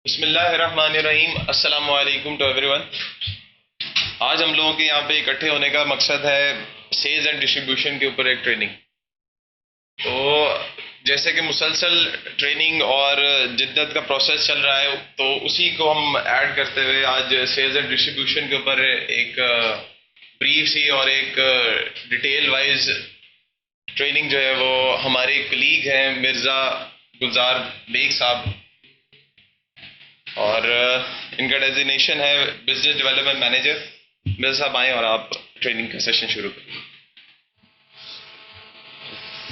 बिस्मिल्लाहिर्रहमानिर्रहीम। अस्सलाम वालेकुम टू एवरीवन। आज हम लोगों के यहाँ पे इकट्ठे होने का मकसद है सेल्स एंड डिस्ट्रीब्यूशन के ऊपर एक ट्रेनिंग। तो जैसे कि मुसलसल ट्रेनिंग और जिद्दत का प्रोसेस चल रहा है, तो उसी को हम ऐड करते हुए आज सेल्स एंड डिस्ट्रीब्यूशन के ऊपर एक ब्रीफ सी और एक डिटेल वाइज ट्रेनिंग जो है वो हमारे कलीग हैं मिर्ज़ा गुलजार बेग साहब, और इनका डेजिग्नेशन है बिजनेस डेवलपमेंट मैनेजर। मिर्ज़ा साहब आएँ और आप ट्रेनिंग का सेशन शुरू करें।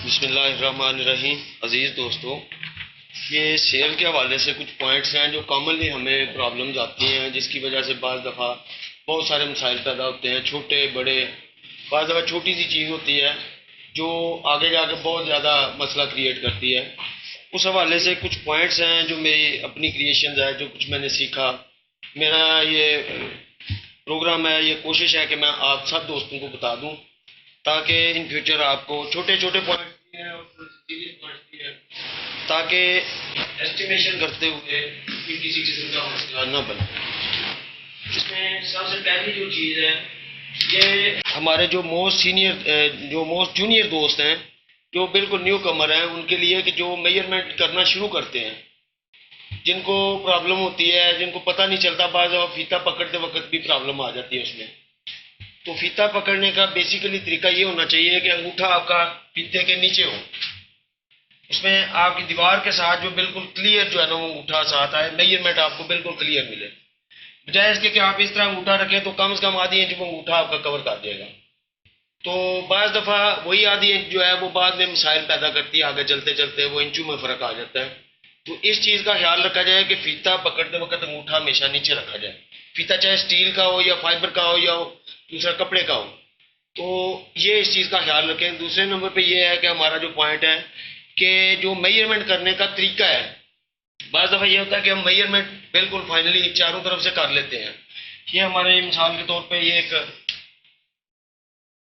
बिस्मिल्लाहिर्रहमानिर्रहीम। अज़ीज़ दोस्तों, ये सेल के हवाले से कुछ पॉइंट्स हैं जो कॉमनली हमें प्रॉब्लम्स आती हैं, जिसकी वजह से बाज़ दफ़ा बहुत सारे मसाइल पैदा होते हैं, छोटे बड़े। बाज़ दफ़ा छोटी सी चीज़ होती है जो आगे जाके बहुत ज़्यादा मसला क्रिएट करती है। उस हवाले से कुछ पॉइंट्स हैं जो मेरी अपनी क्रिएशंस है, जो कुछ मैंने सीखा। मेरा ये प्रोग्राम है, ये कोशिश है कि मैं आप सब दोस्तों को बता दूं, ताकि इन फ्यूचर आपको छोटे छोटे पॉइंट्स भी हैं और सीरियस पॉइंट्स भी हैं, ताकि एस्टिमेशन करते हुए कि किसी किस्म का मसला न बने। इसमें सबसे पहली जो चीज़ है, ये हमारे जो मोस्ट सीनियर जो मोस्ट जूनियर दोस्त हैं, जो बिल्कुल न्यू कमर हैं, उनके लिए कि जो मेजरमेंट करना शुरू करते हैं, जिनको प्रॉब्लम होती है, जिनको पता नहीं चलता, बाज़ फीता पकड़ते वक्त भी प्रॉब्लम आ जाती है उसमें। तो फीता पकड़ने का बेसिकली तरीका ये होना चाहिए कि अंगूठा आपका फीते के नीचे हो, उसमें आपकी दीवार के साथ जो बिल्कुल क्लियर जो है ना वो अंगूठा साथ आए, मेजरमेंट आपको बिल्कुल क्लियर मिले। बजाय इसके कि आप इस तरह अंगूठा रखें तो कम से कम आधी इंच वो अंगूठा आपका कवर कर देगा। तो बाज़ दफ़ा वही आधी इंच जो है वो बाद में मिसाइल पैदा करती है, आगे चलते चलते वो इंचों में फ़र्क आ जाता है। तो इस चीज़ का ख्याल रखा जाए कि फीता पकड़ते वक्त अंगूठा हमेशा नीचे रखा जाए। फीता चाहे स्टील का हो या फाइबर का हो या दूसरा कपड़े का हो, तो ये इस चीज़ का ख्याल रखें। दूसरे नंबर पे ये है कि हमारा जो पॉइंट है कि जो मेजरमेंट करने का तरीका है, बाज़ दफ़ा ये होता है कि हम मेजरमेंट बिल्कुल फाइनली चारों तरफ से कर लेते हैं। ये हमारे मिसाल के तौर पे ये एक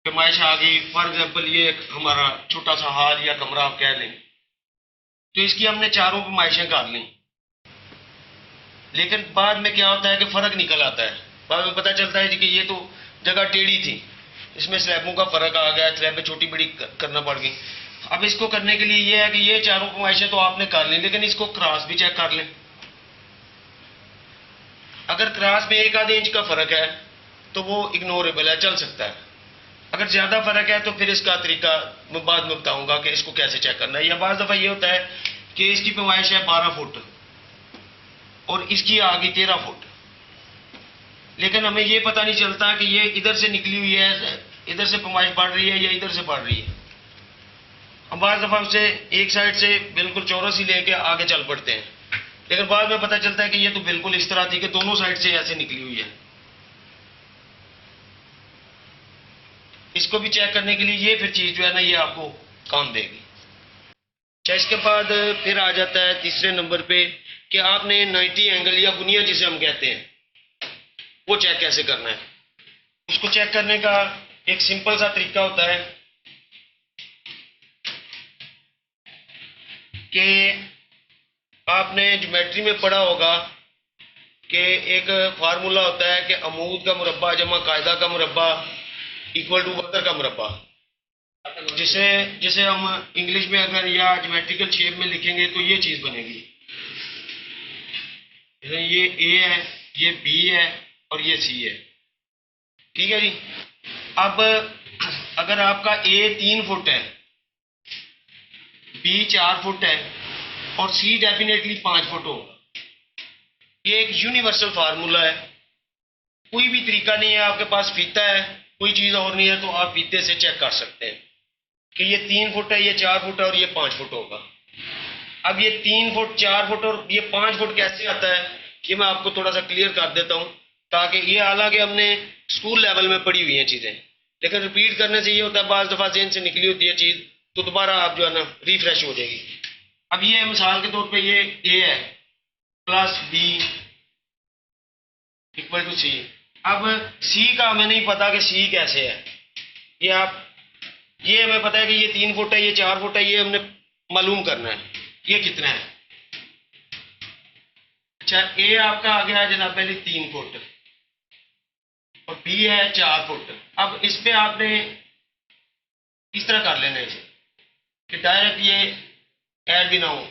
पैमाइश आ गई। फॉर एग्जांपल ये एक हमारा छोटा सा हॉल या कमरा आप कह लें, तो इसकी हमने चारों पैमाइशें कर ली, लेकिन बाद में क्या होता है कि फ़र्क निकल आता है। बाद में पता चलता है कि ये तो जगह टेढ़ी थी, इसमें स्लैबों का फ़र्क आ गया, स्लैबें छोटी बड़ी करना पड़ गई। अब इसको करने के लिए ये है कि ये चारों पैमाइशें तो आपने कर ली, लेकिन इसको क्रॉस भी चेक कर लें। अगर क्रॉस में एक आधे इंच का फ़र्क है तो वो इग्नोरेबल है, चल सकता है। अगर ज़्यादा फ़र्क है तो फिर इसका तरीका मैं बाद में बताऊंगा कि इसको कैसे चेक करना है। या बाज़ दफ़ा ये होता है कि इसकी पैमाइश है 12 फुट और इसकी आ गई 13 फुट, लेकिन हमें ये पता नहीं चलता कि ये इधर से निकली हुई है, इधर से पैमाइश बढ़ रही है या इधर से बढ़ रही है। हम बाज़ दफ़ा उसे एक साइड से बिल्कुल चौरस ही लेके आगे चल पड़ते हैं, लेकिन बाद में पता चलता है कि ये तो बिल्कुल इस तरह थी कि दोनों साइड से ऐसे निकली हुई है। इसको भी चेक करने के लिए ये फिर चीज़ जो है ना ये आपको काम देगी। अच्छा, इसके बाद फिर आ जाता है तीसरे नंबर पे कि आपने 90 एंगल या गुनिया जिसे हम कहते हैं, वो चेक कैसे करना है। उसको चेक करने का एक सिंपल सा तरीका होता है कि आपने ज्योमेट्री में पढ़ा होगा कि एक फार्मूला होता है कि अमूद का मुरब्बा जमा कायदा का मुरब्बा इक्वल टू वक्र का मुरब्बा, जिसे जिसे हम इंग्लिश में अगर या ज्योमेट्रिकल शेप में लिखेंगे तो ये चीज़ बनेगी। ये ए है, ये बी है और ये सी है, ठीक है जी। अब अगर आपका ए 3 फुट है, बी 4 फुट है और सी डेफिनेटली 5 फुट होगा, ये एक यूनिवर्सल फार्मूला है। कोई भी तरीका नहीं है, आपके पास फीता है, कोई चीज़ और नहीं है, तो आप फीते से चेक कर सकते हैं कि ये 3 फुट है, ये 4 फुट है और ये 5 फुट होगा। अब ये 3 फुट 4 फुट और ये 5 फुट कैसे आता है, ये मैं आपको थोड़ा सा क्लियर कर देता हूँ, ताकि ये हालांकि हमने स्कूल लेवल में पढ़ी हुई हैं चीज़ें, लेकिन रिपीट करने से ये होता है बाज़ दफ़ा जेहन से निकली होती है चीज़, तो दोबारा आप जो है ना रिफ्रेश हो जाएगी। अब ये मिसाल के तौर पे ये ए है प्लस बी इक्वल टू सी। अब सी का हमें नहीं पता कि सी कैसे है, ये हमें पता है कि ये 3 फुट है, ये 4 फुट है, ये हमने मालूम करना है ये कितना है। अच्छा, ए आपका आ गया जनाब पहले 3 फुट और बी है 4 फुट। अब इस पे आपने इस तरह कर लेना है इसे कि डायरेक्ट ये ऐड भी ना हो।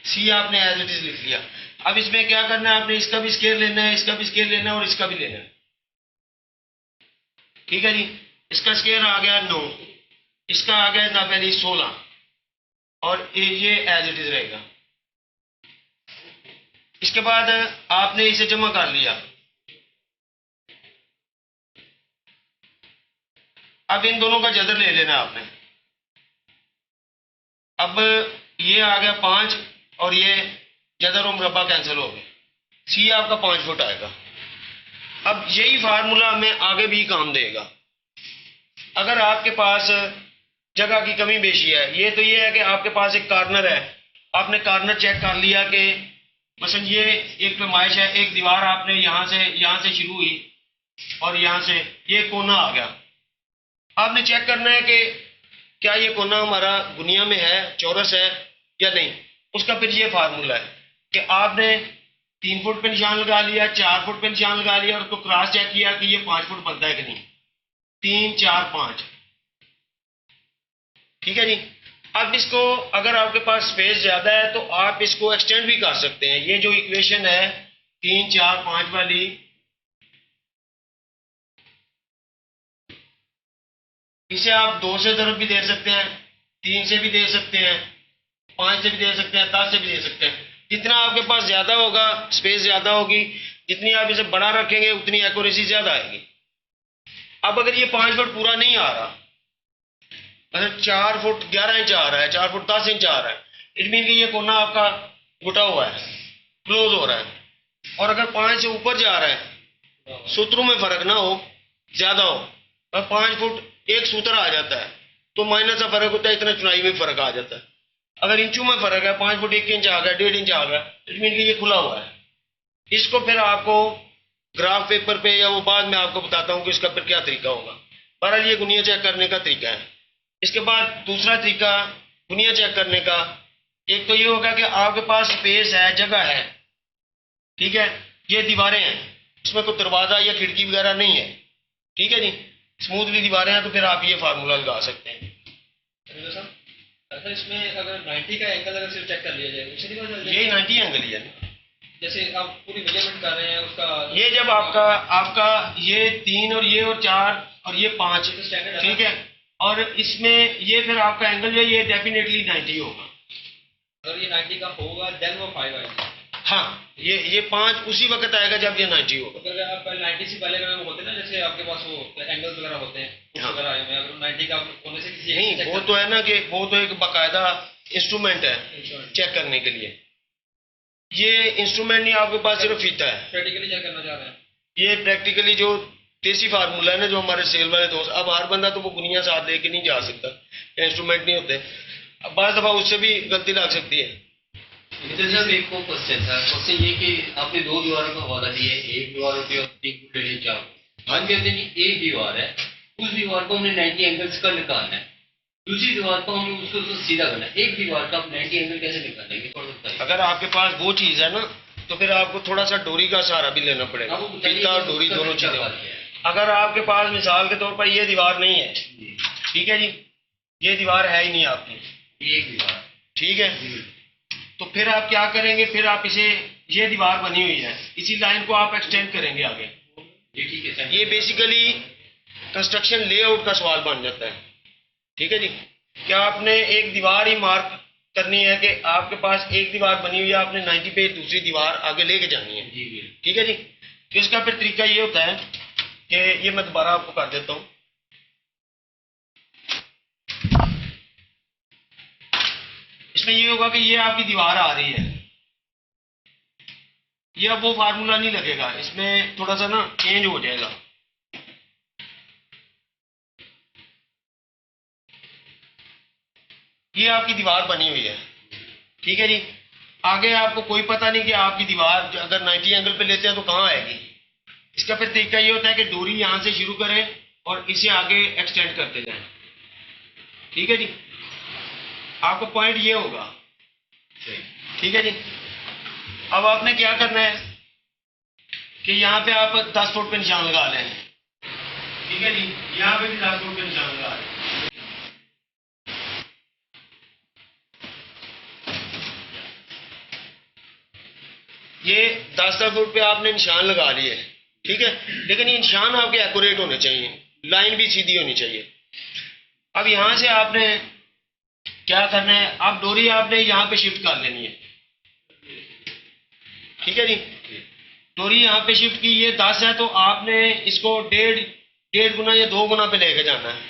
सी आपने एज इट इज लिख लिया। अब इसमें क्या करना है, आपने इसका भी स्केल लेना है, इसका भी स्केल लेना है और इसका भी लेना है। ठीक है जी, इसका स्केल आ गया 9, इसका आ गया ना पहले 16 और ये एज इट इज रहेगा। इसके बाद आपने इसे जमा कर लिया। अब इन दोनों का जदर ले लेना आपने। अब ये आ गया 5 और ये जदर और मुरब्बा कैंसिल हो गए। सी आपका 5 फुट आएगा। अब यही फार्मूला हमें आगे भी काम देगा। अगर आपके पास जगह की कमी बेशी है, ये तो ये है कि आपके पास एक कॉर्नर है, आपने कॉर्नर चेक कर लिया कि मसलन ये एक पैमाइश है, एक दीवार आपने यहाँ से शुरू हुई और यहाँ से ये कोना आ गया। आपने चेक करना है कि क्या ये कोना हमारा दुनिया में है, चौरस है या नहीं। उसका फिर ये फार्मूला है कि आपने 3 फुट पे निशान लगा लिया, 4 फुट पे निशान लगा लिया और उसको क्रॉस चेक किया कि ये 5 फुट बनता है कि नहीं। 3 4 5, ठीक है जी। अब इसको अगर आपके पास स्पेस ज्यादा है तो आप इसको एक्सटेंड भी कर सकते हैं। ये जो इक्वेशन है 3 4 5 वाली, इसे आप 2 से ज़रूर भी दे सकते हैं, 3 से भी दे सकते हैं, 5 से भी दे सकते हैं, 10 से भी दे सकते हैं। जितना आपके पास ज्यादा होगा, स्पेस ज्यादा होगी, जितनी आप इसे बड़ा रखेंगे उतनी एक्यूरेसी ज्यादा आएगी। अब अगर ये 5 फुट पूरा नहीं आ रहा, मतलब 4 फुट 11 इंच आ रहा है, 4 फुट 10 इंच आ रहा है, इट मीन कि ये कोना आपका घुटा हुआ है, क्लोज हो रहा है। और अगर 5 से ऊपर जा रहा है, सूत्रों में फर्क ना हो, ज्यादा हो, और 5 फुट एक सूत्र आ जाता है तो माइनस का फर्क होता है, इतना चुनाई में फर्क आ जाता है। अगर इंचों में फर्क है, 5 फुट 1 इंच आ गया, 1.5 इंच आ गया, इट मीन कि ये खुला हुआ है। इसको फिर आपको ग्राफ पेपर पे या वो बाद में आपको बताता हूँ कि इसका फिर क्या तरीका होगा। बहरहाल ये गुनिया चेक करने का तरीका है। इसके बाद दूसरा तरीका गुनिया चेक करने का, एक तो ये होगा कि आपके पास स्पेस है, जगह है, ठीक है, ये दीवारें हैं, इसमें कोई दरवाजा या खिड़की वगैरह नहीं है, ठीक है जी, स्मूथली दीवारें हैं, तो फिर आप ये फार्मूला लगा सकते हैं। सर इसमें अगर 90 का एंगल अगर सिर्फ चेक कर लिया जाए, उससे नहीं पता चल यही 90 एंगल ही है। जैसे आप पूरी मेजरमेंट कर रहे हैं उसका, ये जब आपका ये 3 और ये और 4 और ये 5, ठीक है, और इसमें ये फिर आपका एंगल जो है ये डेफिनेटली 90 होगा। अगर ये 90 का होगा देन वो 5 आएगा। हाँ, ये 5 उसी वक्त आएगा जब ये 90 होगा। तो अगर आप 90 से पहले अगर होते हैं ना, जैसे आपके पास वो एंगल्स वगैरह होते हैं, हाँ। वगैरह आए हुए हैं, अगर 90 का होने से किसी नहीं, वो तो है ना कि वो तो एक बाकायदा इंस्ट्रूमेंट है चेक करने के लिए। ये इंस्ट्रूमेंट नहीं, आपके पास सिर्फ फीता है। प्रैक्टिकली चेक करना चाह रहे हैं, ये प्रैक्टिकली जो देसी फार्मूला है ना, जो हमारे सेल वाले दोस्त, अब हर बंदा तो वो गुनिया साथ लेके नहीं जा सकता, इंस्ट्रूमेंट नहीं होते, अब बार दफा उससे भी गलती लग सकती है। सर एक को क्वेश्चन था, क्वेश्चन ये कि आपने 2 दीवारों का हवाला दिया, एक दीवार होती है 3 फुट 1 इंच। हम कहते हैं कि एक दीवार है, उस दीवार को हमने 90 एंगल्स का निकालना है, दूसरी दीवार को हमने उसको तो सीधा करना है। एक दीवार का हम 90 एंगल कैसे निकालेंगे? अगर आपके पास वो चीज है ना, तो फिर आपको थोड़ा सा डोरी का सहारा भी लेना पड़ेगा, फीता और डोरी दोनों चीजें। अगर आपके पास मिसाल के तौर पर ये दीवार नहीं है, ठीक है जी, ये दीवार है ही नहीं आपकी, एक दीवार, ठीक है, तो फिर आप क्या करेंगे, फिर आप इसे, ये दीवार बनी हुई है, इसी लाइन को आप एक्सटेंड करेंगे आगे। ये ठीक है सर। ये बेसिकली कंस्ट्रक्शन लेआउट का सवाल बन जाता है, ठीक है जी। क्या आपने एक दीवार ही मार्क करनी है कि आपके पास एक दीवार बनी हुई है, आपने 90 पे दूसरी दीवार आगे लेके जानी है, ठीक है जी। तो इसका फिर तरीका ये होता है कि ये मैं दोबारा आपको कर देता हूँ। इसमें ये होगा कि ये आपकी दीवार आ रही है, ये अब वो फार्मूला नहीं लगेगा, इसमें थोड़ा सा ना चेंज हो जाएगा। ये आपकी दीवार बनी हुई है, ठीक है जी। आगे आपको कोई पता नहीं कि आपकी दीवार अगर 90 एंगल पे लेते हैं तो कहाँ आएगी। इसका फिर तरीका ये होता है कि डोरी यहां से शुरू करें और इसे आगे एक्सटेंड करते जाएं, ठीक है जी। आपका पॉइंट ये होगा, ठीक है जी। अब आपने क्या करना है कि यहाँ पे आप 10 फुट पे निशान लगा लें, ठीक है जी। यहाँ पे भी 10 फुट पे निशान लगा लें। ये 10 फुट पे आपने निशान लगा लिए, ठीक है, लेकिन ये निशान आपके एक्यूरेट होने चाहिए, लाइन भी सीधी होनी चाहिए। अब यहाँ से आपने क्या करना है, अब डोरी आपने यहाँ पे शिफ्ट कर लेनी है, ठीक है जी। डोरी यहाँ पे शिफ्ट की, ये 10 है तो आपने इसको डेढ़ गुना या 2 गुना पे लेके जाना है।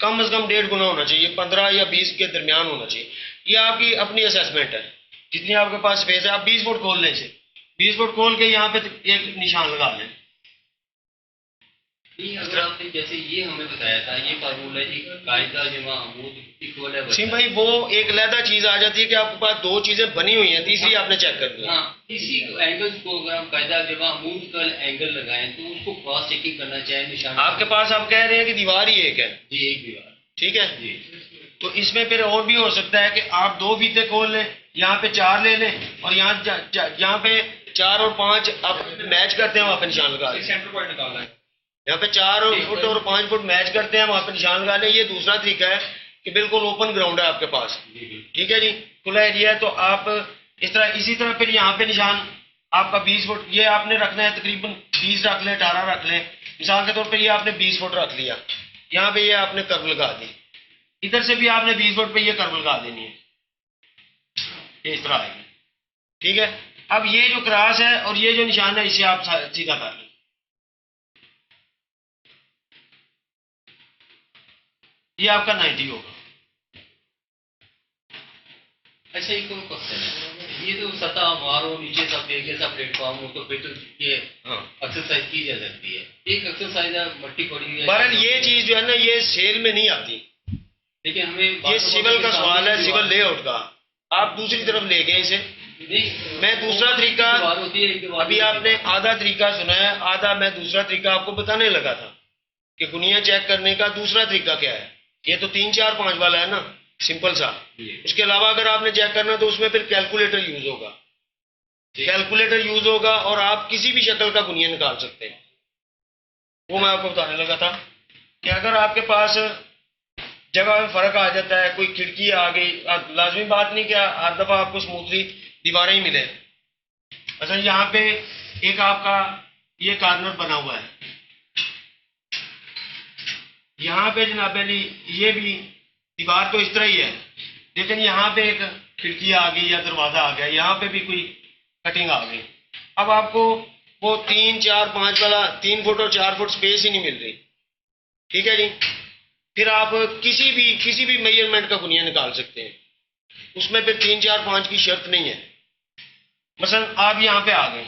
कम से कम 1.5 गुना होना चाहिए, 15 या 20 के दरमियान होना चाहिए। ये आपकी अपनी असेसमेंट है, जितनी आपके पास स्पेस है। आप 20 फुट खोल लें इसे, 20 फुट खोल के यहाँ पे एक निशान लगा लें। अगर आपने जैसे ये हमें बताया था, ये फार्मूला जी कायदा जमा अमूद इक्वल है, सिम भाई वो एक अलहदा चीज आ जाती है कि आपके पास 2 चीजें बनी हुई हैं, तीसरी आपने चेक कर दी। हाँ, इसी एंगल्स को अगर हम कायदा जमा अमूद का एंगल लगाएं तो उसको क्रॉस चेकिंग करना चाहिए निशान। आपके पास आप कह रहे हैं कि दीवार ही एक है जी, एक दीवार, ठीक है जी। तो इसमें फिर और भी हो सकता है कि आप 2 फीते खोल लें, यहाँ पे 4 ले लें और यहाँ पे 4 और 5 आप मैच करते हैं, वहाँ पे निशान लगा लें। सेंटर पॉइंट निकालना है। यहाँ पे 4 फुट और 5 फुट मैच करते हैं, वहाँ पे निशान लगा लें। ये दूसरा तरीका है कि बिल्कुल ओपन ग्राउंड है आपके पास, ठीक है जी, खुला एरिया है, तो आप इसी तरह फिर यहाँ पे निशान आपका 20 फुट ये आपने रखना है, तकरीबन 20 रख लें, 18 रख लें, मिसाल के तौर पर ये आपने 20 फुट रख लिया, यहाँ पे ये आपने कर्व लगा दी, इधर से भी आपने 20 फुट पे ये कर्व लगा देनी है, इस तरह आएगी, ठीक है। अब ये जो क्रॉस है और ये जो निशान है इसे आप सीधा कर लें। ये आपका 90 होगा। अच्छा, एक और क्वेश्चन है, ये तो सतह मारो नीचे सब एक ऐसा प्लेटफॉर्म हो तो फिर तो ये एक्सरसाइज की जा सकती है। एक एक्सरसाइज है मट्टी पड़ी है, बहरहाल ये चीज जो है ना ये सेल में नहीं आती, लेकिन हमें ये सिविल का सवाल है, सिविल लेआउट का। आप दूसरी तरफ ले गए इसे। मैं दूसरा तरीका, अभी आपने आधा तरीका सुना है, आधा मैं दूसरा तरीका आपको बताने लगा था कि गुनिया चेक करने का दूसरा तरीका क्या है। ये तो 3, 4, 5 वाला है ना, सिंपल सा। उसके अलावा अगर आपने चेक करना तो उसमें फिर कैलकुलेटर यूज होगा, कैलकुलेटर यूज होगा और आप किसी भी शक्ल का गुनिया निकाल सकते हैं। वो मैं आपको बताने लगा था कि अगर आपके पास जगह में फर्क आ जाता है, कोई खिड़की आ गई, लाजमी बात नहीं कि हर दफा आपको स्मूथली दीवारें ही मिले। अच्छा, यहाँ पे एक आपका ये कॉर्नर बना हुआ है, यहाँ पे जनाब अली ये भी दीवार तो इस तरह ही है, लेकिन यहाँ पे एक खिड़की आ गई या दरवाजा आ गया, यहाँ पे भी कोई कटिंग आ गई। अब आपको वो 3, 4, 5 वाला 3 फुट और 4 फुट स्पेस ही नहीं मिल रही, ठीक है जी। फिर आप किसी भी मेजरमेंट का गुनिया निकाल सकते हैं, उसमें फिर 3, 4, 5 की शर्त नहीं है। मसलन आप यहाँ पे आ गए,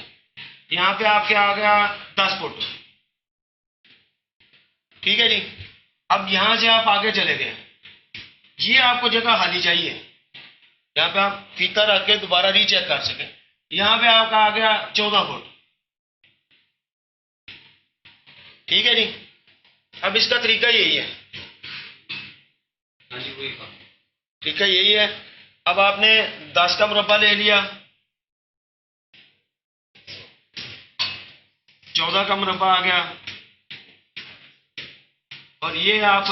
यहाँ पे आपके आ गया 10 फुट, ठीक है जी। अब यहाँ से आप आगे चले गए, ये आपको जगह खाली चाहिए, यहाँ पे आप फीता रख के दोबारा रीचेक कर सकें। यहाँ पे आपका आ गया 14 फुट, ठीक है जी। अब इसका तरीका यही है, तरीका यही है। अब आपने 10 का मुरब्बा ले लिया, 14 का मुरब्बा आ गया, और ये आप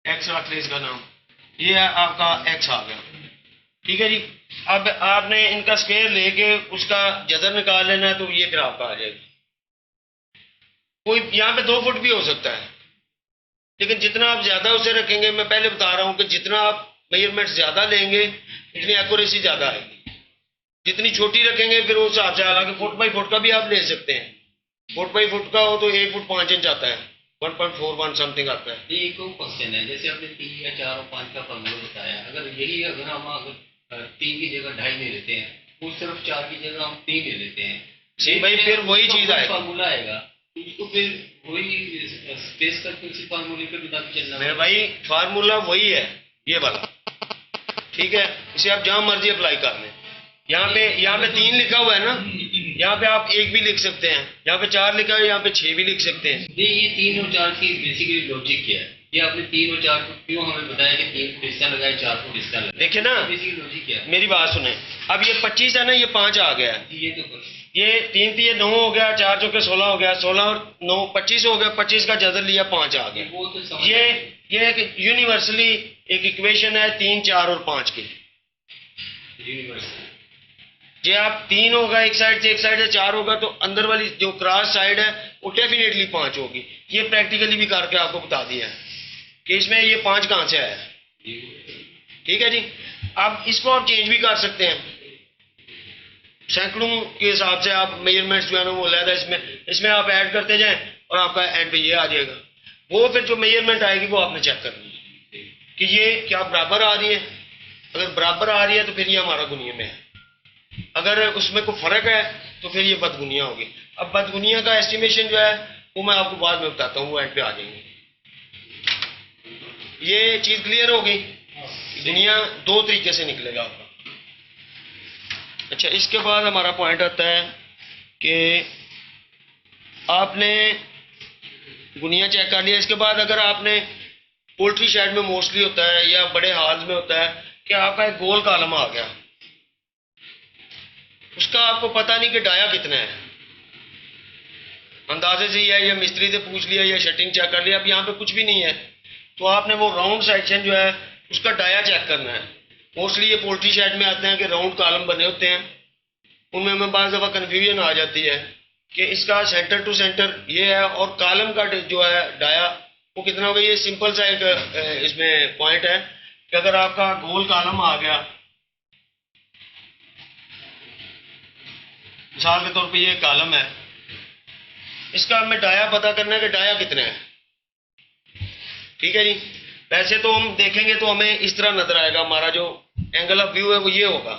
एक्स रख लें, इसका नाम, ये आपका एक्स आ गया, ठीक है जी। अब आपने इनका स्क्वायर लेके उसका जदर निकाल लेना है, तो ये फिर आपका आ जाएगा। कोई यहाँ पे 2 फुट भी हो सकता है, लेकिन जितना आप ज्यादा उसे रखेंगे, मैं पहले बता रहा हूं कि जितना आप मेजरमेंट ज्यादा लेंगे उतनी एक्यूरेसी ज्यादा आएगी। जितनी छोटी रखेंगे फिर उस हिसाब से, हालांकि फुट बाई फुट का भी आप ले सकते हैं, फुट बाई फुट का हो तो 1 फुट 5 इंच आता है, 1.41 समथिंग आता है। ये एक क्वेश्चन है, जैसे आपने 3 या 4 और 5 का फॉर्मूला बताया, अगर हम 3 की जगह 2.5 ले लेते हैं, उस तरफ 4 की जगह हम 3 ले लेते हैं, जी भाई, फिर वही चीज आएगी, फार्मूला आएगा, उसको फिर वही स्पेस का किसी फार्मूले पे बता के चलना। मेरे भाई फार्मूला वही है ये वाला, ठीक है, इसे आप जहां मर्जी अप्लाई कर लें। यहाँ पे 3 लिखा हुआ है ना, यहाँ पे आप 1 भी लिख सकते हैं, यहाँ पे 4 लिखा है, यहाँ पे 6 भी लिख सकते हैं। ये 3 और 4 की बेसिकली लॉजिक क्या है? ये आपने 3 और 4 फुट क्यों हमें बताया कि 3 फुट हिस्सा लगाए 4 फुट हिस्सा लगाए? देखिए ना, इसकी लॉजिक क्या है? मेरी बात सुने, अब ये 25 है ना, ये 5 आ गया है, ये तो ये 3 3 9 हो गया, 4 चौके 16 हो गया, 16 और 9 25 हो गया, 25 का जदर लिया 5 आ गया। वो तो समझ ये एक यूनिवर्सली एक इक्वेशन है 3 4 और 5 की। यूनिवर्सल। जे आप 3 होगा एक साइड से 4 होगा तो अंदर वाली जो क्रॉस साइड है वो डेफिनेटली 5 होगी। ये प्रैक्टिकली भी करके आपको बता दिया है कि इसमें ये 5 कहाँ से आया है। ठीक है जी। अब इसको आप चेंज भी कर सकते हैं, सैकड़ों के हिसाब से आप मेजरमेंट्स जो है ना वो अलग है, इसमें आप ऐड करते जाएं और आपका एंड पे ये आ जाएगा। वो फिर जो मेजरमेंट आएगी वो आपने चेक करनी है कि ये क्या बराबर आ रही है। अगर बराबर आ रही है तो फिर ये हमारा गुनिया में है, अगर उसमें कोई फर्क है तो फिर ये बदगुनिया होगी। अब बदगुनिया का एस्टिमेशन जो है वो मैं आपको बाद में बताता हूँ, वो एंड पे आ जाएंगे। ये चीज क्लियर हो गई। दुनिया 2 तरीके से निकलेगा आपका। अच्छा, इसके बाद हमारा पॉइंट आता है कि आपने गुनिया चेक कर लिया। इसके बाद अगर आपने पोल्ट्री शेड में मोस्टली होता है या बड़े हाल्स में होता है कि आपका एक गोल कॉलम आ गया, उसका आपको पता नहीं कि डाया कितना है, अंदाजे से ही है या मिस्त्री से पूछ लिया या शटिंग चेक कर लिया। अब यहाँ पे कुछ भी नहीं है तो आपने वो राउंड सेक्शन जो है उसका डाया चेक करना है। मोस्टली ये पोल्ट्री शेड में आते हैं कि राउंड कॉलम बने होते हैं, उनमें हमें बाज़ दफ़ा कन्फ्यूजन आ जाती है कि इसका सेंटर टू सेंटर ये है और कॉलम का जो है डाया वो कितना होगा। ये सिंपल सा एक इसमें पॉइंट है कि अगर आपका गोल कॉलम आ गया, मिसाल के तौर पे ये कॉलम है, इसका हमें डाया पता करना है कि डाया कितना है। ठीक है जी। वैसे तो हम देखेंगे तो हमें इस तरह नजर आएगा, हमारा जो एंगल ऑफ व्यू है वो ये होगा।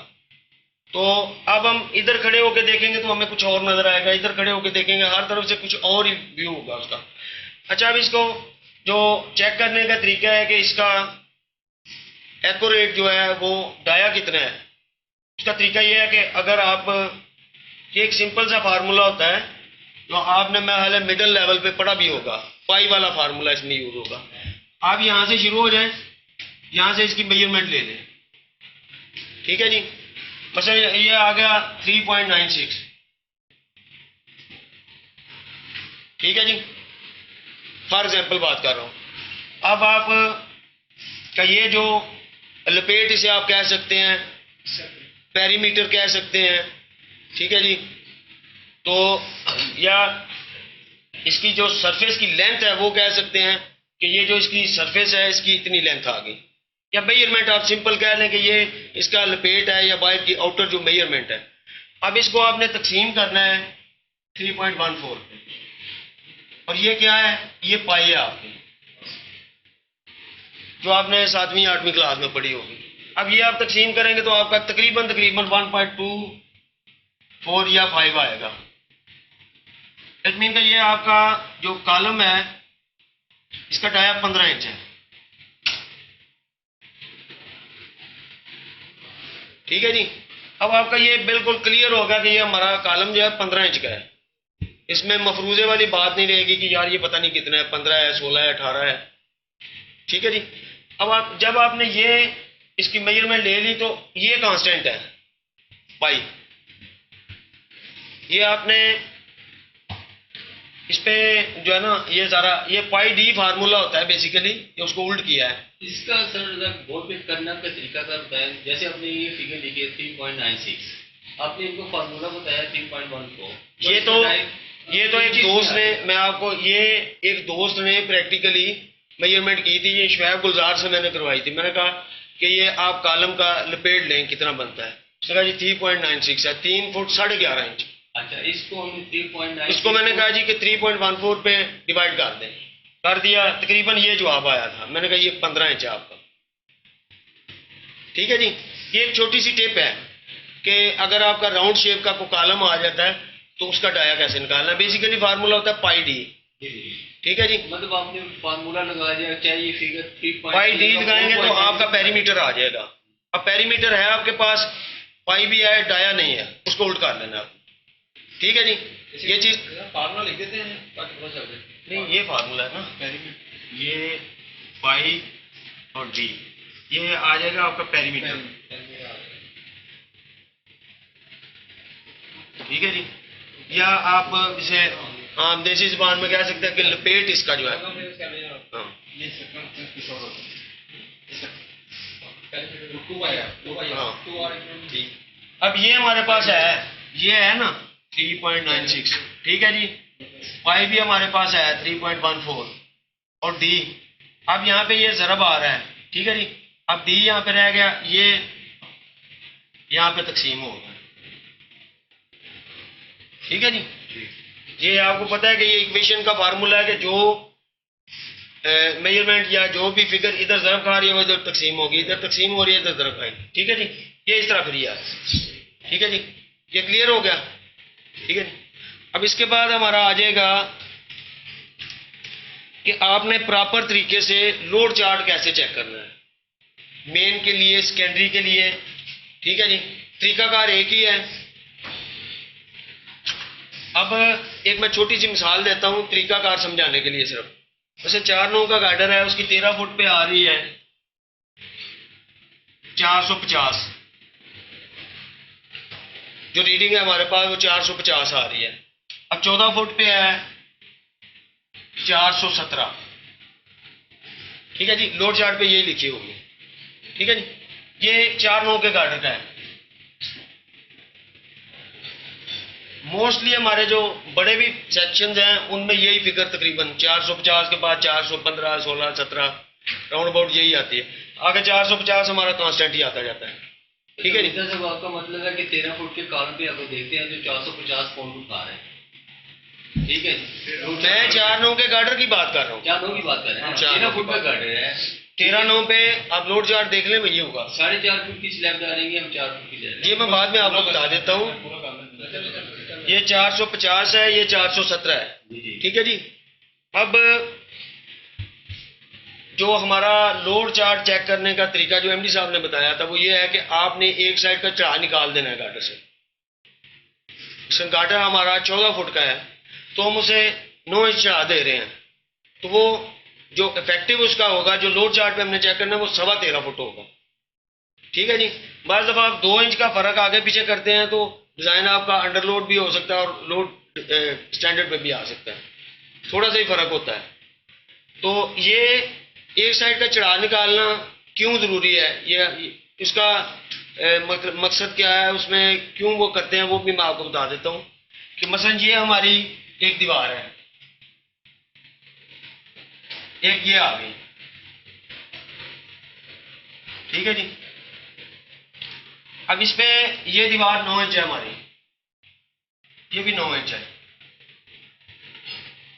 तो अब हम इधर खड़े होकर देखेंगे तो हमें कुछ और नजर आएगा, इधर खड़े होकर देखेंगे हर तरफ से कुछ और ही व्यू होगा उसका। अच्छा, अब इसको जो चेक करने का तरीका है कि इसका एक्यूरेट जो है वो डाया कितना है, उसका तरीका ये है कि अगर आप, ये एक सिंपल सा फार्मूला होता है जो आपने मैं मिडिल लेवल पे पढ़ा भी होगा, पाई वाला फार्मूला इसमें यूज होगा। आप यहाँ से शुरू हो जाएं, यहाँ से इसकी मेजरमेंट ले लें। ठीक है जी। मतलब ये आ गया 3.96। ठीक है जी, फॉर एग्जाम्पल बात कर रहा हूँ। अब आप का ये जो लपेट, इसे आप कह सकते हैं पेरीमीटर कह सकते हैं। ठीक है जी। तो या इसकी जो सरफेस की लेंथ है वो कह सकते हैं कि ये जो इसकी सरफेस है इसकी इतनी लेंथ आ गई, या मेजरमेंट आप सिंपल कह लें कि ये इसका लपेट है या बाहर की आउटर जो मेजरमेंट है। अब इसको आपने तकसीम करना है 3.14 पे, और ये क्या है, ये पाई है आपकी, जो आपने 7वीं 8वीं क्लास में पढ़ी होगी। अब ये आप तकसीम करेंगे तो आपका तकरीबन 1.24 या 5 आएगा। इट मीन का ये आपका जो कॉलम है इसका डाया 15 इंच है। ठीक है जी। अब आपका ये बिल्कुल क्लियर होगा कि ये हमारा कॉलम जो है 15 इंच का है। इसमें मफरूजे वाली बात नहीं रहेगी कि यार ये पता नहीं कितना है, 15 है, 16 है, 18 है। ठीक है जी। अब आप जब आपने ये इसकी मेजरमेंट ले ली तो ये कांस्टेंट है पाई, ये आपने इस पे जो है ना ये सारा ये पाई डी फार्मूला होता है बेसिकली, ये उसको उल्ट किया है। इसका सर बोर्ड पे करना का तरीका क्या होता है? जैसे आपने ये फिगर लिखी है 3.96, आपने इनको फार्मूला बताया 3.14। ये तो एक दोस्त ने, मैं आपको ये एक दोस्त ने प्रैक्टिकली मेजरमेंट की थी, ये शुएब गुलजार से मैंने करवाई थी। मैंने कहा कि ये आप कॉलम का लपेट लें कितना बनता है, उसने कहा जी 3.96 है, 3 फुट 11.5 इंच। अच्छा, इसको हम 3.9, इसको मैंने कहा जी कि 3.14 पे डिवाइड कर दें, कर दिया, तकरीबन ये जवाब आया था। मैंने कहा ये 15 इंच है आपका। ठीक है जी। ये एक छोटी सी टिप है कि अगर आपका राउंड शेप का कोई कॉलम आ जाता है तो उसका डाया कैसे निकालना है। बेसिकली फार्मूला होता है पाई डी। ठीक है जी। मतलब आपने फार्मूला लगा दिया, क्या ये फिगर 3. पाई डी लगाएंगे तो आपका पेरीमीटर आ जाएगा। अब पेरीमीटर है आपके पास, पाई भी है, डाया नहीं है, उसको उल्ट कर लेना आप। ठीक है जी। ये चीज फार्मूला लिख देते हैं ताकि पता चल जाए। नहीं, ये फार्मूला है ना, ये पाई और डी, ये आ जाएगा आपका पेरीमीटर। ठीक है जी, या आप इसे आम देसी जुबान में कह सकते हैं कि लपेट इसका जो है। हाँ, हाँ ठीक। अब ये हमारे पास है, ये है ना 3.96, ठीक है जी। पाई भी हमारे पास है 3.14 और डी, अब यहाँ पे ये ज़रब आ रहा है, ठीक है जी। अब डी यहाँ पे रह गया, ये यहाँ पे तकसीम हो गया, ठीक है जी। ये आपको पता है कि ये इक्वेशन का फार्मूला है कि जो मेजरमेंट या जो भी फिगर इधर ज़रब खा रही है वो इधर तकसीम होगी, इधर तकसीम हो रही है इधर ज़रब खाएगी, ठीक है जी। ये इस तरह फिर है, ठीक है जी। ये क्लियर हो गया, ठीक है। अब इसके बाद हमारा आ जाएगा कि आपने प्रॉपर तरीके से लोड चार्ट कैसे चेक करना है, मेन के लिए, सेकेंडरी के लिए, ठीक है जी। तरीकाकार एक ही है। अब एक मैं छोटी सी मिसाल देता हूं तरीकाकार समझाने के लिए सिर्फ। वैसे 4 नौ का गार्डर है, उसकी 13 फुट पे आ रही है 450, जो रीडिंग है हमारे पास वो 450 आ रही है। अब 14 फुट पे है 417, ठीक है जी। लोड चार्ट पे यही लिखी होगी, ठीक है जी। ये 4 नौ के गार्डर का है। मोस्टली हमारे जो बड़े भी सेक्शंस हैं उनमें यही फिगर तकरीबन 450 के बाद 415, 16, 17 राउंड अबाउट यही आती है। आगे 450 हमारा कांस्टेंट ही आता जाता है, ठीक है जी। साहब आपका मतलब है कि 13 फुट के कॉलम पे आप देखते हैं जो 450 पाउंड उठा रहे हैं, ठीक है जी। मैं 4 नौ के गार्डर की बात कर रहा हूँ, 4 की बात कर रहे हैं। 13 फुट का गार्डर है, 13 नौ पे आप लोड चार्ट देख लें वही होगा। 4.5 फुट की स्लैब डालेंगे हम, 4 फुट की डालेंगे। ये मैं बाद में आपको बता देता हूँ। ये 450 है, ये 417 है, ठीक है जी। अब जो हमारा लोड चार्ट चेक करने का तरीका जो एमडी साहब ने बताया था वो ये है कि आपने एक साइड का चढ़ा निकाल देना है गार्डर से। गार्डर हमारा 14 फुट का है तो हम उसे 9 इंच चढ़ा दे रहे हैं, तो वो जो इफेक्टिव उसका होगा, जो लोड चार्ट पे हमने चेक करना है वो 13.25 फुट होगा, ठीक है जी। बार दफ़ा आप 2 इंच का फर्क आगे पीछे करते हैं तो डिज़ाइन आपका अंडर लोड भी हो सकता है और लोड स्टैंडर्ड पे भी आ सकता है, थोड़ा सा ही फर्क होता है। तो ये एक साइड का चढ़ा निकालना क्यों ज़रूरी है, ये इसका मकसद क्या है, उसमें क्यों वो करते हैं वो भी मैं आपको बता देता हूँ। कि मसलन ये हमारी एक दीवार है, एक ये आ गई, ठीक है जी। अब इस पे ये दीवार 9 इंच है हमारी, ये भी 9 इंच है,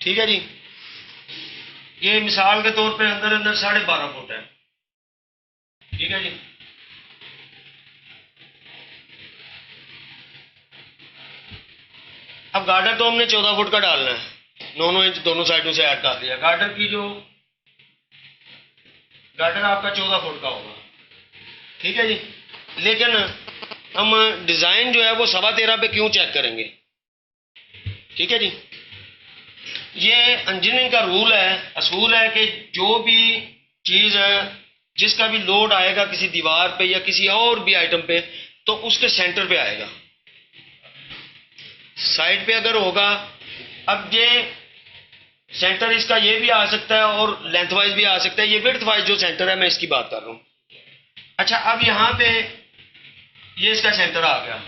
ठीक है जी। ये मिसाल के तौर पे अंदर अंदर 12.5 फुट है, ठीक है जी। अब गार्डर तो हमने 14 फुट का डालना है, 9 इंच दोनों साइडों से ऐड कर दिया। गार्डर की जो गार्डर आपका 14 फुट का होगा, ठीक है जी। लेकिन हम डिज़ाइन जो है वो 13.25 पे क्यों चेक करेंगे, ठीक है जी। ये इंजीनियरिंग का रूल है, असूल है कि जो भी चीज़ है जिसका भी लोड आएगा किसी दीवार पे या किसी और भी आइटम पे तो उसके सेंटर पे आएगा। साइड पे अगर होगा, अब ये सेंटर इसका ये भी आ सकता है और लेंथ वाइज भी आ सकता है, ये विड्थ वाइज जो सेंटर है मैं इसकी बात कर रहा हूँ। अच्छा, अब यहाँ पे ये इसका सेंटर आ गया,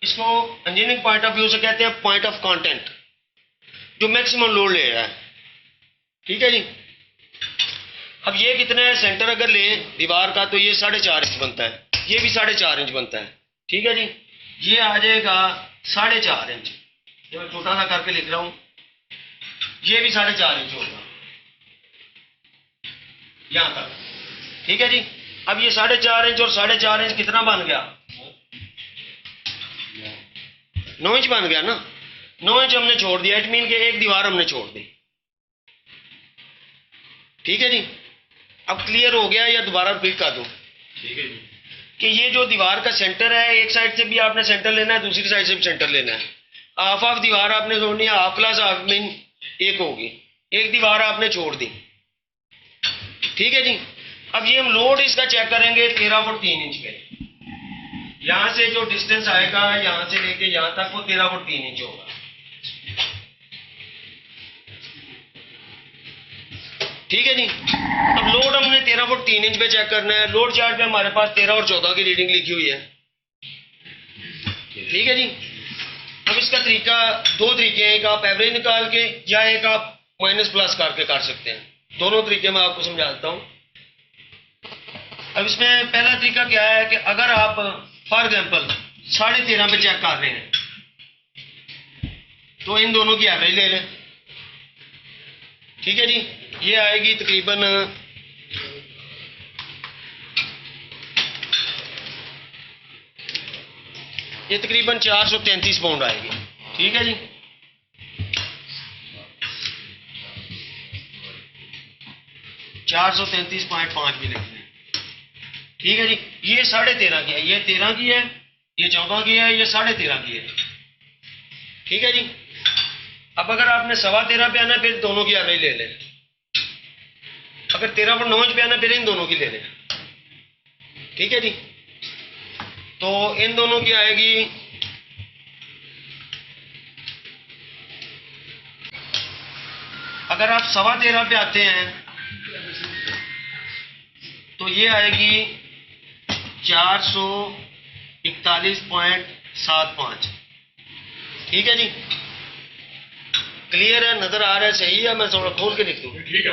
इसको इंजीनियरिंग पॉइंट ऑफ व्यू से कहते हैं पॉइंट ऑफ कांटेक्ट, जो मैक्सिमम लोड ले रहा है, ठीक है जी। अब ये कितना है, सेंटर अगर ले दीवार का तो ये 4.5 इंच बनता है, ये भी 4.5 इंच बनता है, ठीक है जी। ये आ जाएगा 4.5 इंच, ये मैं छोटा सा करके लिख रहा हूं, ये भी 4.5 इंच होगा यहां तक, ठीक है जी। अब ये 4.5 इंच और 4.5 इंच कितना बन गया, 9 इंच बन गया ना। 9 इंच हमने छोड़ दिया, इट मीन के एक दीवार हमने छोड़ दी, ठीक है जी। अब क्लियर हो गया या दोबारा रिपीट कर दूं, ठीक है जी। कि ये जो दीवार का सेंटर है, एक साइड से भी आपने सेंटर लेना है, दूसरी साइड से भी सेंटर लेना है। हाफ ऑफ दीवार आपने छोड़नी है, हाफ प्लस हाफ मीन एक होगी, एक दीवार आपने छोड़ दी, ठीक है जी। अब ये हम लोड इसका चेक करेंगे 13 फुट 3 इंच पे। यहाँ से जो डिस्टेंस आएगा यहाँ से लेके यहाँ तक वो 13 फुट 3 इंच होगा। ठीक है जी। अब लोड हमने 13 फुट 3 इंच पे चेक करना है। लोड चार्ट पे हमारे पास 13 और 14 की रीडिंग लिखी हुई है। ठीक है जी। अब इसका तरीका, दो तरीके हैं, एक आप एवरेज निकाल के या एक आप माइनस प्लस करके कर सकते हैं। दोनों तरीके मैं आपको समझाता हूं। अब इसमें पहला तरीका क्या है कि अगर आप फॉर एग्जांपल 13.5 पे चेक कर रहे हैं तो इन दोनों की एवरेज ले लें। ठीक है जी। ये आएगी तकरीबन ये तकरीबन 433 पाउंड आएगी। ठीक है जी। $433.5 भी लिख लें। ठीक है जी। ये 13.5 की है, ये 13 की है, ये 14 की है, ये 13.5 की है। ठीक है जी। अब अगर आपने 13.25 पे आना फिर दोनों की एवरेज ले लें। अगर 13 फुट 9 इंच पे आना फिर इन दोनों की ले लें। ठीक है जी। तो इन दोनों की आएगी अगर आप 13.25 पे आते हैं तो ये आएगी 441.75। ठीक है जी। क्लियर है, नजर आ रहा है, सही है? मैं थोड़ा खोल के लिख दूं। ठीक है।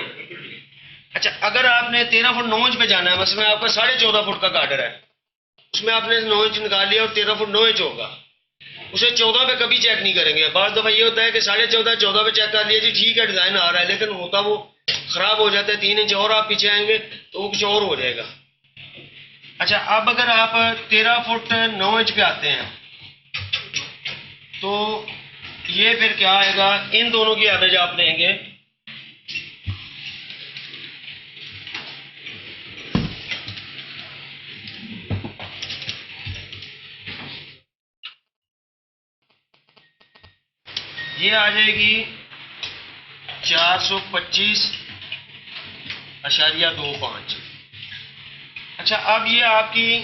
अच्छा, अगर आपने 13 फुट 9 इंच पे जाना है, मसलन आपका 14.5 फुट का गार्डर है, उसमें आपने 9 इंच निकाल लिया और 13 फुट 9 इंच होगा, उसे 14 पे कभी चेक नहीं करेंगे। बार दफा ये होता है कि 14.5 14 पे चेक कर लिया जी, ठीक है डिजाइन आ रहा है, लेकिन होता वो खराब हो जाता है। 3 इंच और आप पीछे आएंगे तो वो कुछ और हो जाएगा। अच्छा, अब अगर आप 13 फुट 9 इंच पे आते हैं तो ये फिर क्या आएगा, इन दोनों की एवरेज आप लेंगे। ये आ जाएगी 425.25। अच्छा, अब ये आपकी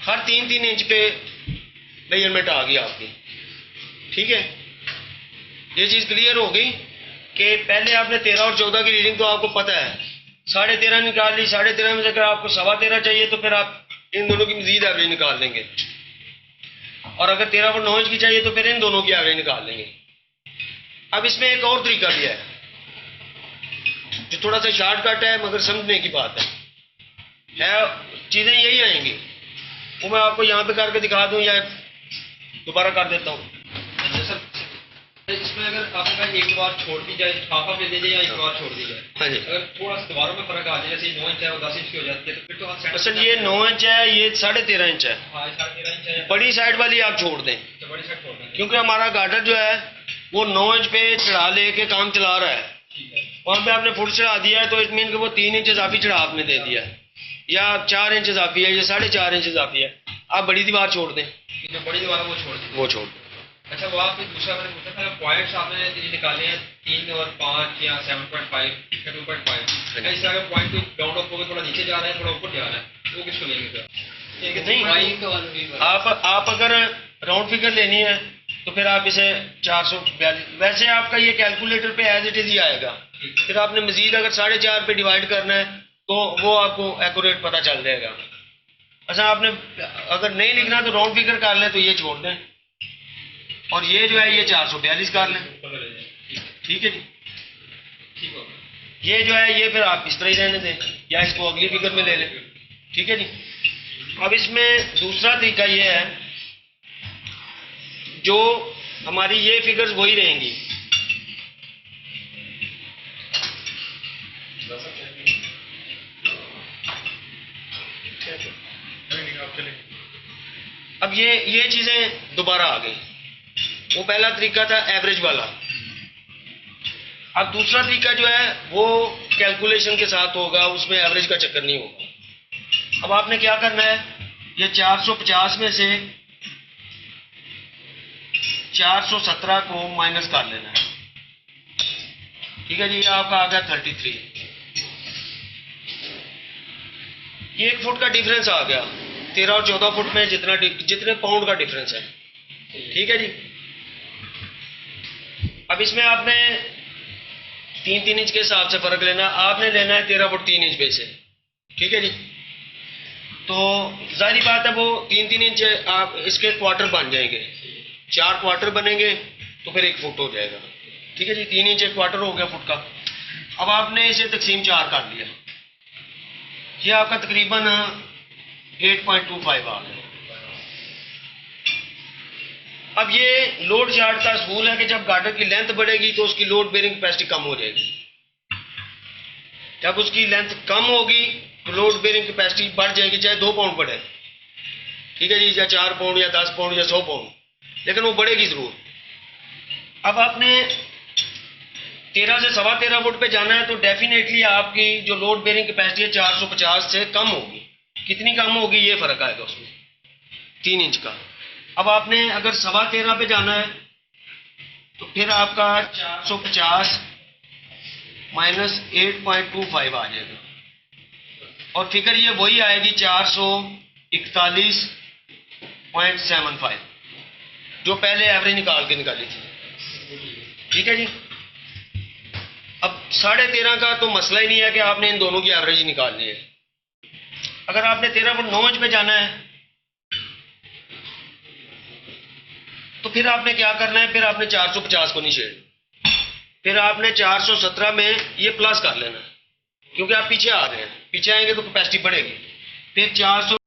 हर 3 इंच पे मेजरमेंट आ गई आपकी। ठीक है, ये चीज क्लियर हो गई कि पहले आपने 13 और 14 की रीडिंग तो आपको पता है, 13.5 निकाल ली। 13.5 में से अगर आपको 13.25 चाहिए तो फिर आप इन दोनों की मजीद एवरेज निकाल लेंगे, और अगर 13 फुट 9 इंच की चाहिए तो फिर इन दोनों की एवरेज निकाल लेंगे। अब इसमें एक और तरीका भी है जो थोड़ा सा शॉर्टकट है मगर समझने की बात है। चीजें यही आएंगी, वो मैं आपको यहाँ पे करके दिखा दूं या दोबारा कर देता हूँ। सर, इसमें अगर आपने कहा एक बार छोड़ दी जाए, हाफ दे दीजिए या एक बार छोड़ दी जाए, हाँ जी। अगर थोड़ा सा दीवारों में फर्क आ जाए, जैसे 9 इंच है और 10 इंच की हो जाती है, तो फिर तो आप असल ये 9 इंच है, ये 13.5 इंच है। हाँ 13.5 इंच है, बड़ी साइड वाली आप छोड़ दें, तो बड़ी साइड छोड़ देंगे। क्योंकि हमारा गार्डर जो है वो 9 इंच पे चढ़ा लेके काम चला रहा है। ठीक है। वहां पे आपने फुट चढ़ा दिया है तो इट मीन कि वो 3 इंच इजाफी चढ़ा आपने दे दिया है, या 4 इंच इजाफी है, या 4.5 इंच इजाफी है। आप बड़ी दीवार छोड़ दें, ये जो बड़ी दीवार है वो छोड़ देंगे। वो छोड़ दें। अच्छा, वो आपने दूसरा मैंने पूछा था, पॉइंट्स आपने ये निकाले हैं 3 और 5 या 7.5 या 2.5, इस तरह का पॉइंट कोई राउंड ऑफ होकर थोड़ा नीचे जा रहा है, थोड़ा ऊपर जा रहा है, वो किसको लेंगे सर? नहीं, आप अगर राउंड फिगर लेनी है तो फिर आप इसे 442, वैसे आपका ये कैलकुलेटर पे एज इट इज ही आएगा। फिर आपने मजीद अगर 4.5 पे डिवाइड करना है तो वो आपको एक्यूरेट पता चल जाएगा। अच्छा, आपने अगर नहीं लिखना तो राउंड फिगर कर लें तो ये छोड़ दें, और ये जो है ये 442 कर लें। ठीक है जी। ठीक हो, ये जो है ये फिर आप इस तरह ही रहने दें या इसको अगली फिगर में ले लें। ठीक है जी। अब इसमें दूसरा तरीका ये है, जो हमारी ये फिगर्स वही रहेंगी, अब ये चीजें दोबारा आ गई। वो पहला तरीका था एवरेज वाला। अब दूसरा तरीका जो है वो कैलकुलेशन के साथ होगा, उसमें एवरेज का चक्कर नहीं होगा। अब आपने क्या करना है, ये 450 में से 417 को माइनस कर लेना है। ठीक है जी, ये आपका आ गया 33। ये 1 फुट का डिफरेंस आ गया, 13 और 14 फुट में जितने पाउंड का डिफरेंस है। ठीक है जी। अब इसमें आपने 3-3 इंच के हिसाब से फर्क लेना, आपने लेना है 13 फुट 3 इंच बेस से। ठीक है जी। तो जाहिर बात है वो 3-3 इंच आप इसके क्वार्टर बन जाएंगे, 4 क्वार्टर बनेंगे तो फिर 1 फुट हो जाएगा। ठीक है जी, 3 इंच 1 क्वार्टर हो गया फुट का। अब आपने इसे तकसीम 4 कर लिया, ये आपका तकरीबन 8.25 आ गया। अब ये लोड चार्ट का असूल है कि जब गार्डर की लेंथ बढ़ेगी तो उसकी लोड बेरिंग कैपेसिटी कम हो जाएगी, जब उसकी लेंथ कम होगी तो लोड बेरिंग कैपेसिटी बढ़ जाएगी, चाहे 2 पाउंड बढ़े। ठीक है जी, या 4 पाउंड या 10 पाउंड या 100 पाउंड, लेकिन वो बढ़ेगी जरूर। अब आपने 13 से 13.25 फुट पे जाना है तो डेफिनेटली आपकी जो लोड बेरिंग कैपेसिटी है 450 से कम होगी। कितनी कम होगी ये फर्क आएगा उसमें 3 इंच का। अब आपने अगर 13.25 पे जाना है तो फिर आपका 450 माइनस 8.25 आ जाएगा, और फिगर ये वही आएगी 441.75 जो पहले एवरेज निकाल के निकाली थी। ठीक है जी। अब 13.5 का तो मसला ही नहीं है कि आपने इन दोनों की एवरेज निकालनी है। अगर आपने 13 फुट 9 इंच पे जाना है तो फिर आपने क्या करना है, फिर आपने 450 को नहीं छेड़ना, फिर आपने 417 में ये प्लस कर लेना है, क्योंकि आप पीछे आ रहे हैं, पीछे आएंगे तो कैपेसिटी बढ़ेगी। फिर 400